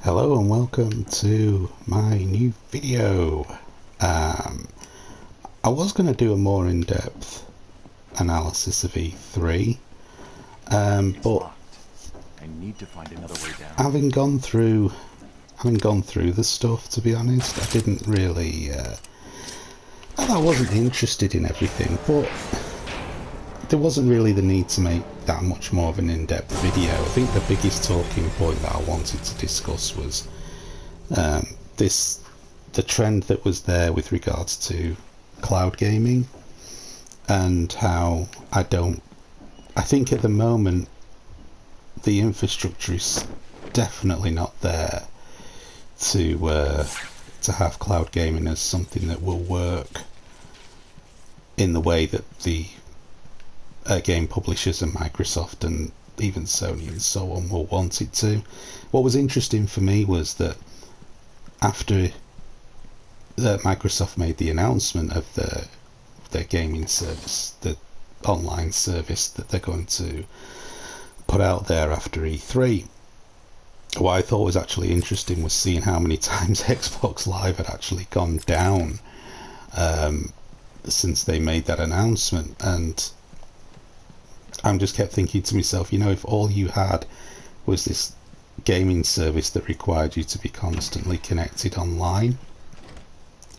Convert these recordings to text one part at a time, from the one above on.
Hello and welcome to my new video. I was going to do a more in-depth analysis of E3, but I need to find another way down. having gone through the stuff, to be honest, I didn't really. I wasn't interested in everything, but there wasn't really the need to make that much more of an in-depth video. I think the biggest talking point that I wanted to discuss was the trend that was there with regards to cloud gaming, and how I think at the moment the infrastructure is definitely not there to have cloud gaming as something that will work in the way that the game publishers and Microsoft and even Sony and so on will want it to. What was interesting for me was that after Microsoft made the announcement of their gaming service, the online service that they're going to put out there after E3, what I thought was actually interesting was seeing how many times Xbox Live had actually gone down since they made that announcement. And I just kept thinking to myself, if all you had was this gaming service that required you to be constantly connected online,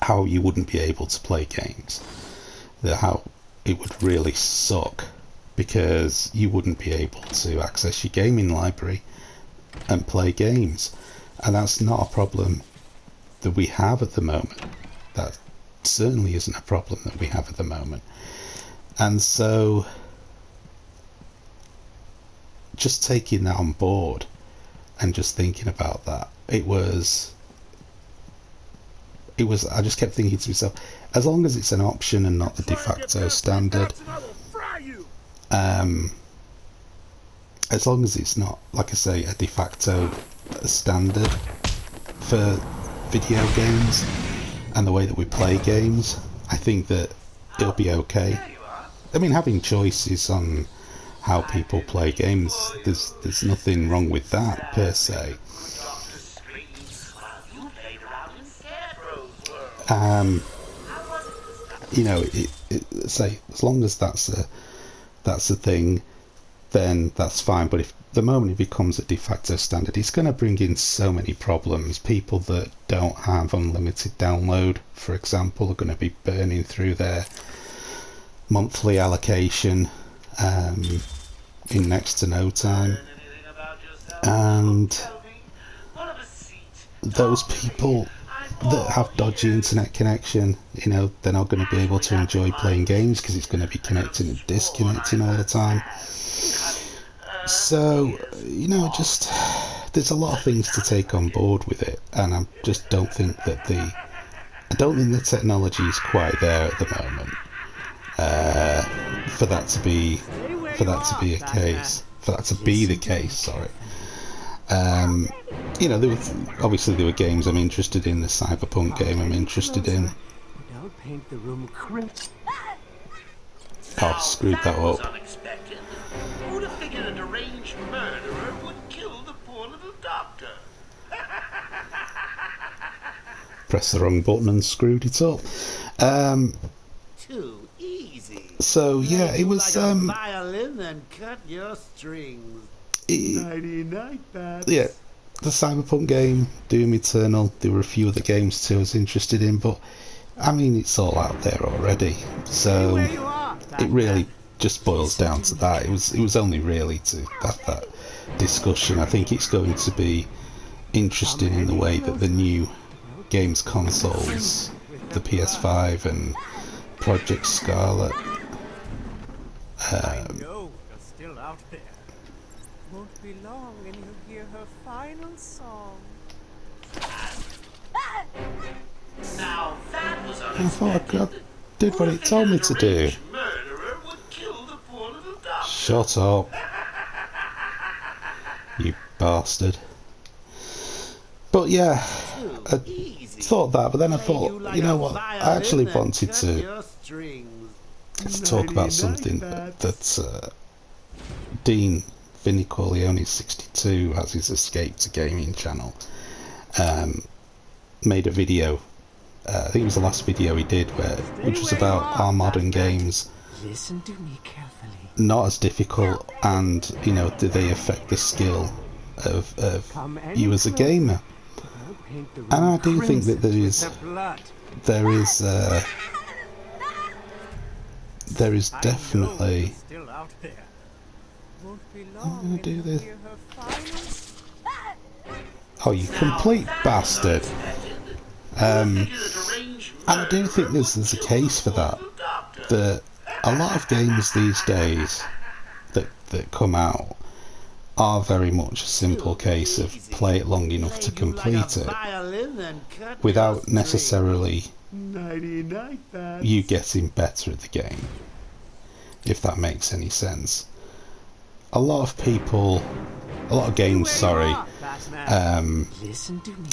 how you wouldn't be able to play games, how it would really suck, because you wouldn't be able to access your gaming library and play games. And that's not a problem that we have at the moment. That certainly isn't a problem that we have at the moment. And so just taking that on board and just thinking about that, I just kept thinking to myself, as long as it's an option and not the de facto standard, as long as it's not, like I say, a de facto standard for video games and the way that we play games, I think that it'll be okay. I mean, having choices on how people play games, there's nothing wrong with that per se. Say as long as that's a thing, then that's fine. But if the moment it becomes a de facto standard, it's going to bring in so many problems. People that don't have unlimited download, for example, are going to be burning through their monthly allocation in next to no time, and those people that have dodgy internet connection, they're not going to be able to enjoy playing games because it's going to be connecting and disconnecting all the time. So just there's a lot of things to take on board with it, and I just don't think that the technology is quite there at the moment for that to be the case. Sorry. There were games I'm interested in. The Cyberpunk game I'm interested in. Oh, screwed that up. Who'd have figured a deranged murderer would kill the poor little doctor? Pressed the wrong button and screwed it up. Too easy. So yeah, it was like a violin and cut your strings. Nighty night, bats. Yeah, the Cyberpunk game, Doom Eternal. There were a few other games too I was interested in, but I mean, it's all out there already. So it really just boils down to that. It was only really to have that discussion. I think it's going to be interesting in the way that the new games consoles, the PS5 and Project Scarlett, I know you're still out there. Won't be long and you'll hear her final song. Now that was I thought I unexpected. did what it told me to do. Murderer would kill the poor little doctor. Shut up, you bastard. But yeah, I thought that, but then I thought, you know what, I actually wanted to talk about something that Dean Vinny Corleone 62 has his Escape to Gaming channel, made a video. I think it was the last video he did, which was about our modern games Listen to me carefully. not as difficult, and do they affect the skill of you as a gamer? And I do think that there is definitely. I'm gonna do this. Oh, you complete bastard! And I do think there's a case for that. That a lot of games these days that come out are very much a simple case of play it long enough to complete it, without necessarily you getting better at the game, if that makes any sense. A lot of games,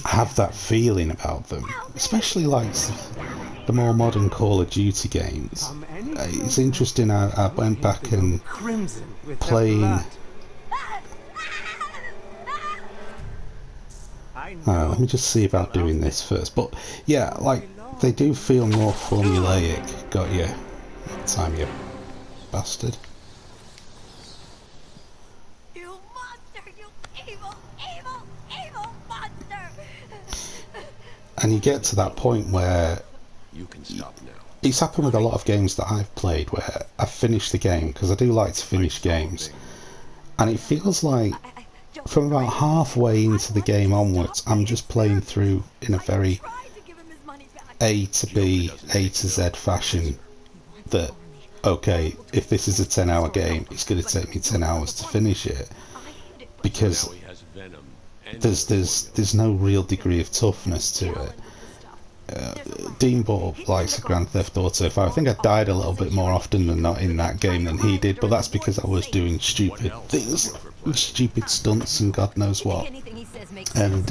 have that feeling about them, especially like the more modern Call of Duty games. It's interesting, I went back and playing. Let me just see about doing this first. But yeah, like, they do feel more formulaic. Got you. That time, you bastard. You monster! You evil, evil, evil monster! And you get to that point where You can stop now. it's happened with a lot of games that I've played where I've finished the game, because I do like to finish games, and it feels like from about halfway into the game onwards, I'm just playing through in a very A to B, A to Z fashion. That, okay, if this is a 10-hour game, it's going to take me 10 hours to finish it, because there's no real degree of toughness to it. Dean bought up likes of Grand Theft Auto 5. I think I died a little bit more often than not in that game than he did, but that's because I was doing stupid things, stupid stunts and God knows what. And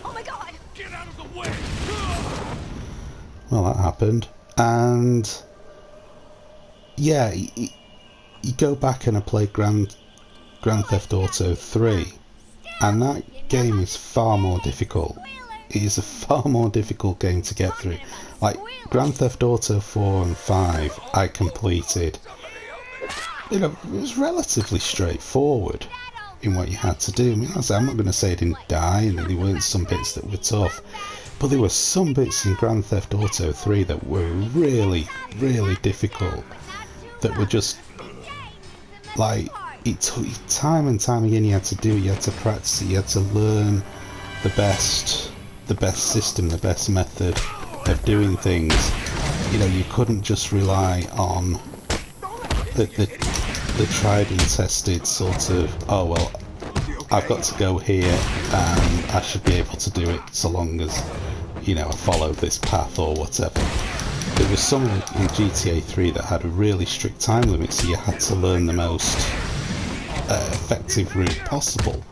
Oh my god! Get out of the way! well, that happened. And yeah, you go back and I played Grand Theft Auto 3, and that game is far more difficult. It is a far more difficult game to get through. Like, Grand Theft Auto 4 and 5, I completed. It was relatively straightforward in what you had to do. I mean, I'm not going to say I didn't die and there weren't some bits that were tough, but there were some bits in Grand Theft Auto 3 that were really, really difficult, that were just, like, it took you time and time again. You had to practice it, you had to learn the best system, the best method of doing things. You couldn't just rely on the tried and tested sort of, oh well, I've got to go here and I should be able to do it so long as, I follow this path or whatever. There was some in GTA 3 that had a really strict time limit, so you had to learn the most effective route possible.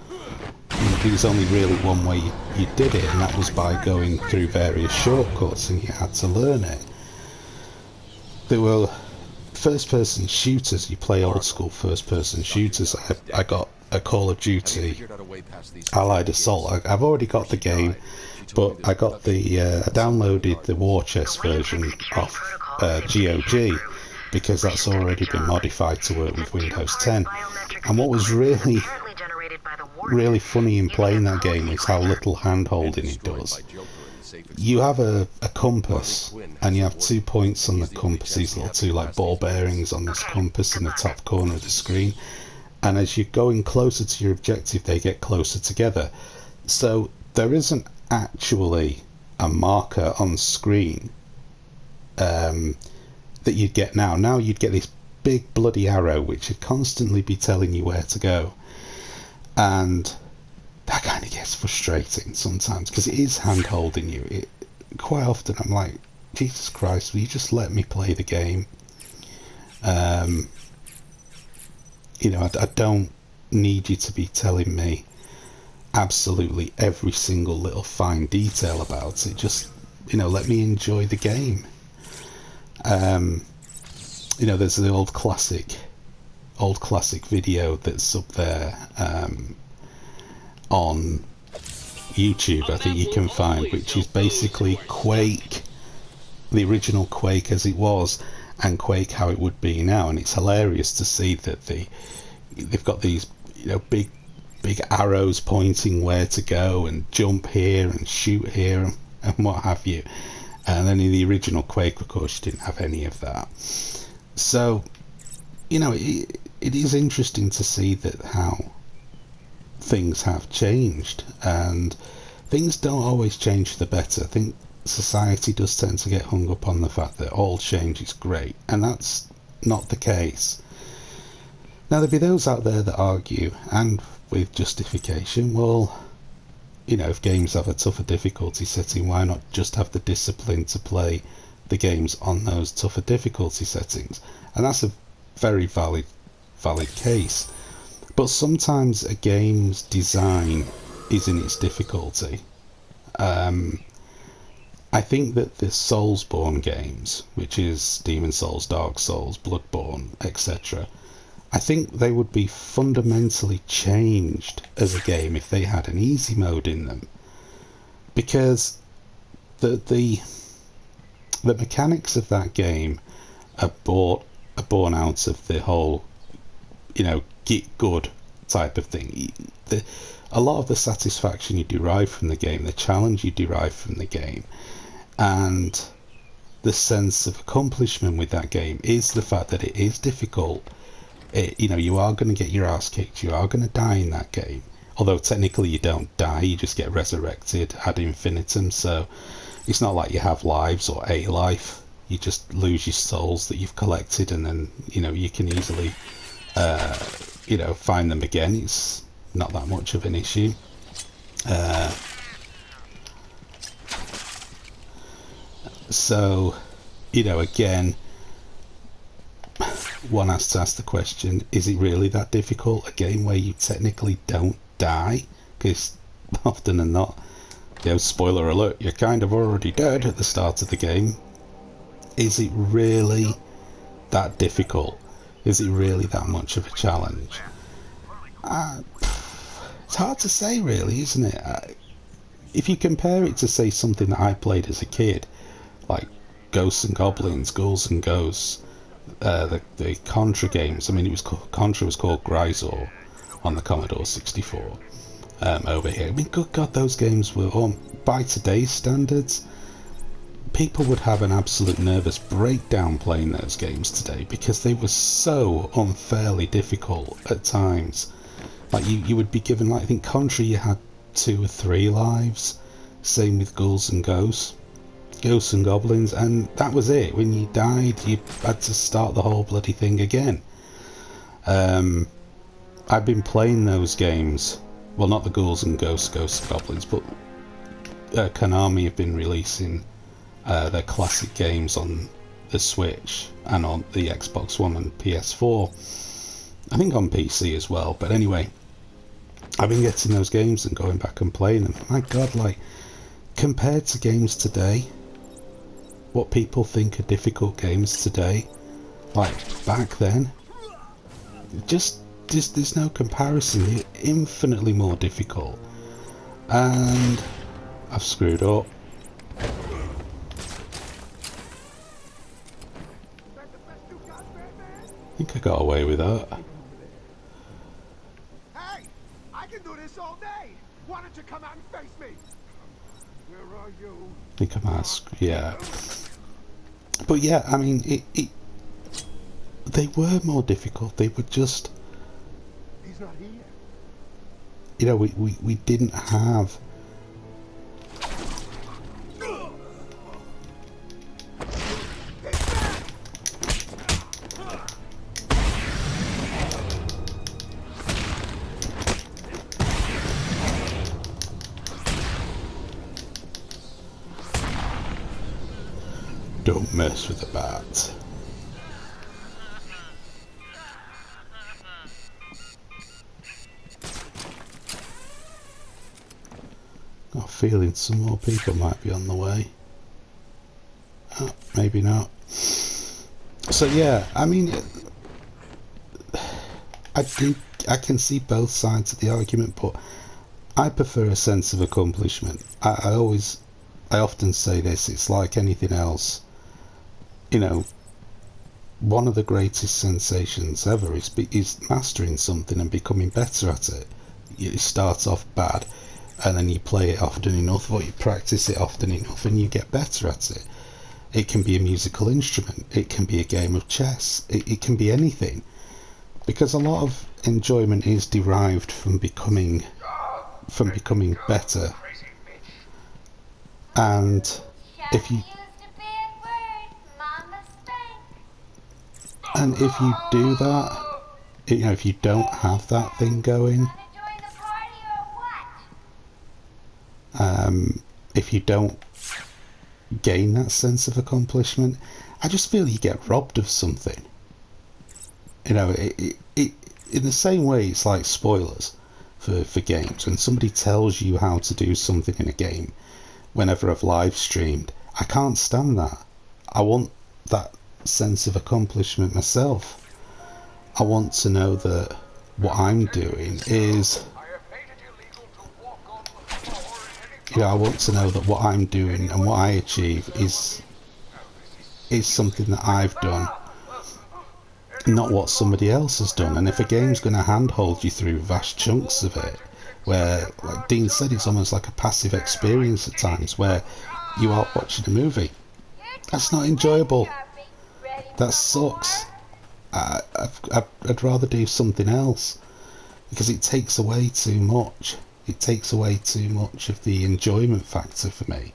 There was only really one way you did it, and that was by going through various shortcuts, and you had to learn it. There were first-person shooters. You play old-school first-person shooters. I got a Call of Duty Allied Assault. I've already got the game, but I got I downloaded the Warchest version off GOG, because that's already been modified to work with Windows 10. And what was really funny in playing that game is how little hand-holding it does. You have a compass, and you have 2 points on the compass, these little two like ball bearings on this compass in the top corner of the screen, and as you're going closer to your objective, they get closer together. So there isn't actually a marker on screen that you'd get now. Now you'd get this big bloody arrow which would constantly be telling you where to go, and that kind of gets frustrating sometimes, because it is hand-holding you. Quite often I'm like, Jesus Christ, will you just let me play the game? I don't need you to be telling me absolutely every single little fine detail about it. Just, let me enjoy the game. There's the old classic video that's up there, on YouTube, I think you can find, which is basically Quake, the original Quake as it was, and Quake how it would be now. And it's hilarious to see that they've got these, you know, big arrows pointing where to go, and jump here and shoot here and what have you. And then in the original Quake, of course, you didn't have any of that. So, you know, it is interesting to see that how things have changed, and things don't always change for the better. I think society does tend to get hung up on the fact that all change is great, and that's not the case. Now, there'll be those out there that argue, and with justification, well, you know, if games have a tougher difficulty setting, why not just have the discipline to play the games on those tougher difficulty settings? And that's a very valid case. But sometimes a game's design is in its difficulty. I think that the Soulsborne games, which is Demon Souls, Dark Souls, Bloodborne, etc., I think they would be fundamentally changed as a game if they had an easy mode in them, because the mechanics of that game are born out of the whole, you know, get good type of thing. A lot of the satisfaction you derive from the game, the challenge you derive from the game, and the sense of accomplishment with that game is the fact that it is difficult. You know, you are going to get your ass kicked, you are going to die in that game, although technically you don't die, you just get resurrected ad infinitum, so it's not like you have lives or a life, you just lose your souls that you've collected, and then, you know, you can easily you know, find them again. It's not that much of an issue. So, you know, again, one has to ask the question, is it really that difficult, a game where you technically don't die? Because often than not, you know, spoiler alert, you're kind of already dead at the start of the game. Is it really that difficult? Is it really that much of a challenge? It's hard to say, really, isn't it? If you compare it to, say, something that I played as a kid, like Ghosts and Goblins, Ghouls and Ghosts, the Contra games. I mean, Contra was called Grisor on the Commodore 64 over here. I mean, good God, those games were, by today's standards, people would have an absolute nervous breakdown playing those games today, because they were so unfairly difficult at times. Like, you would be given, like, I think Contra, you had 2 or 3 lives. Same with Ghouls and Ghosts and Goblins, and that was it. When you died, you had to start the whole bloody thing again. I've been playing those games, well, not the Ghouls and Ghosts and Goblins, but Konami have been releasing their classic games on the Switch and on the Xbox One and PS4. I think on PC as well, but anyway, I've been getting those games and going back and playing them. My God, like, compared to games today, what people think are difficult games today, like back then, just there's no comparison. They're infinitely more difficult. And I've screwed up. I think I got away with that. Hey, I can do this all day. Why don't you come out and face me? Where are you? I think I might, yeah. But yeah, I mean, they were more difficult. They were just, He's not here. you know, we didn't have don't mess with the bat. Got a feeling some more people might be on the way. Oh, maybe not. So yeah, I mean, I can see both sides of the argument, but I prefer a sense of accomplishment. I often say this, it's like anything else. You know, one of the greatest sensations ever is mastering something and becoming better at it. You start off bad, and then you play it often enough, or you practice it often enough, and you get better at it. It can be a musical instrument, it can be a game of chess, it can be anything. Because a lot of enjoyment is derived from becoming better. And if you do that, you know, if you don't have that thing going, if you don't gain that sense of accomplishment, I just feel you get robbed of something. You know, it in the same way, it's like spoilers for games. When somebody tells you how to do something in a game, whenever I've live streamed, I can't stand that. I want that sense of accomplishment myself. I want to know that what I'm doing is, you know, I want to know that what I'm doing and what I achieve is something that I've done, not what somebody else has done. And if a game's going to handhold you through vast chunks of it, where, like Dean said, it's almost like a passive experience at times, where you are watching a movie, that's not enjoyable. That sucks. I'd rather do something else, because it takes away too much. It takes away too much of the enjoyment factor for me.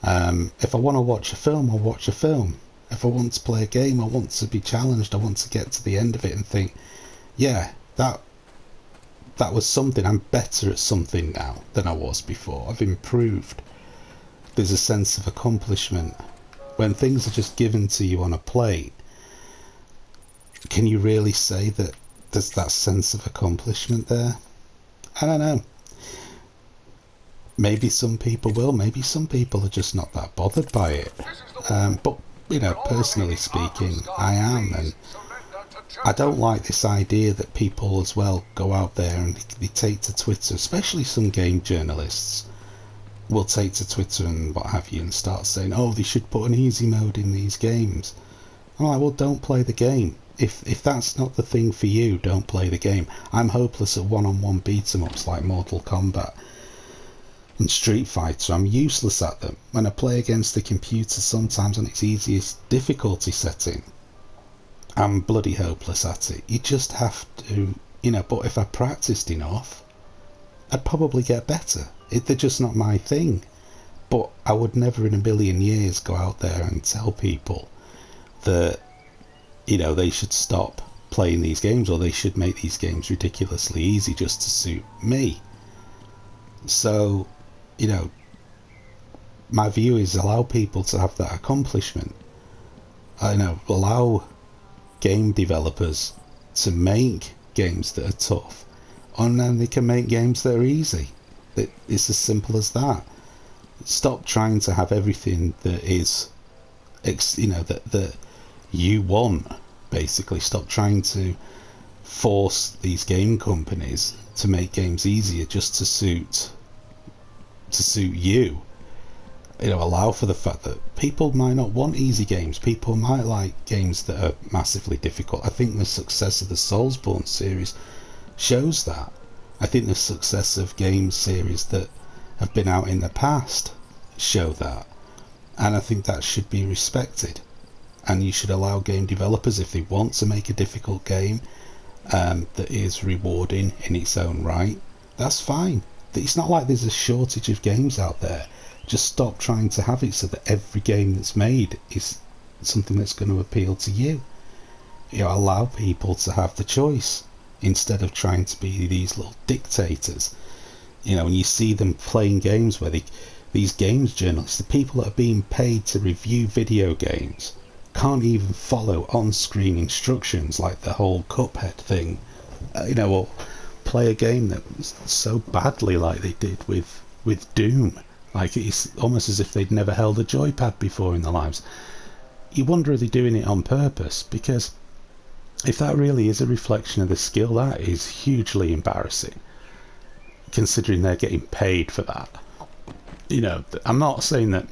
If I want to watch a film, I'll watch a film. If I want to play a game, I want to be challenged. I want to get to the end of it and think, yeah, that was something. I'm better at something now than I was before. I've improved. There's a sense of accomplishment. When things are just given to you on a plate, can you really say that there's that sense of accomplishment there? I don't know. Maybe some people will. Maybe some people are just not that bothered by it. But, you know, personally speaking, I am. And I don't like this idea that people as well go out there and they take to Twitter, especially some game journalists will take to Twitter and what have you and start saying, oh, they should put an easy mode in these games. I'm like, well, don't play the game. If that's not the thing for you, don't play the game. I'm hopeless at one-on-one beat-em-ups like Mortal Kombat and Street Fighter. I'm useless at them. When I play against the computer sometimes on its easiest difficulty setting, I'm bloody hopeless at it. You just have to, you know, but if I practiced enough, I'd probably get better. They're just not my thing. But I would never in a million years go out there and tell people that, you know, they should stop playing these games, or they should make these games ridiculously easy just to suit me. So, you know, my view is allow people to have that accomplishment. I know, allow game developers to make games that are tough, and then they can make games that are easy. It's as simple as that. Stop trying to have everything that is, you know, that you want. Basically, stop trying to force these game companies to make games easier just to suit you. You know, allow for the fact that people might not want easy games. People might like games that are massively difficult. I think the success of the Soulsborne series shows that. I think the success of game series that have been out in the past show that. And I think that should be respected. And you should allow game developers, if they want to make a difficult game that is rewarding in its own right, that's fine. It's not like there's a shortage of games out there. Just stop trying to have it so that every game that's made is something that's going to appeal to you. You know, allow people to have the choice instead of trying to be these little dictators. You know, when you see them playing games where these games journalists, the people that are being paid to review video games, can't even follow on-screen instructions, like the whole Cuphead thing, you know, or play a game that was so badly like they did with Doom. Like, it's almost as if they'd never held a joypad before in their lives. You wonder if they're doing it on purpose, because if that really is a reflection of the skill, that is hugely embarrassing. considering they're getting paid for that. You know, I'm not saying that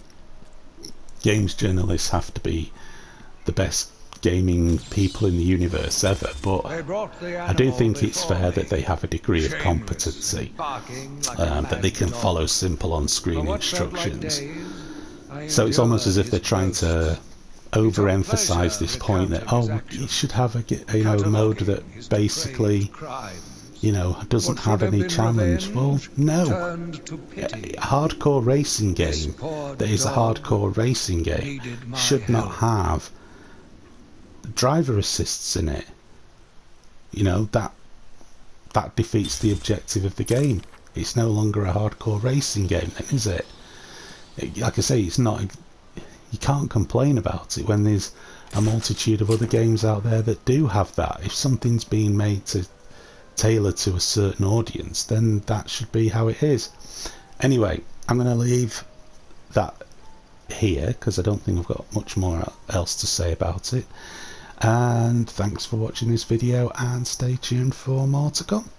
games journalists have to be the best gaming people in the universe ever, but I do think it's fair that they have a degree of competency, that they can follow simple on-screen instructions. So it's almost as if they're trying to overemphasize this point that, oh, you should have a mode that basically, you know, doesn't have any challenge. Well, no. A hardcore racing game that is a hardcore racing game should not have driver assists in it. You know, that defeats the objective of the game. It's no longer a hardcore racing game then, is it? Like I say, it's not. You can't complain about it when there's a multitude of other games out there that do have that. If something's being made to tailor to a certain audience, then that should be how it is. Anyway, I'm going to leave that here because I don't think I've got much more else to say about it. And thanks for watching this video, and stay tuned for more to come.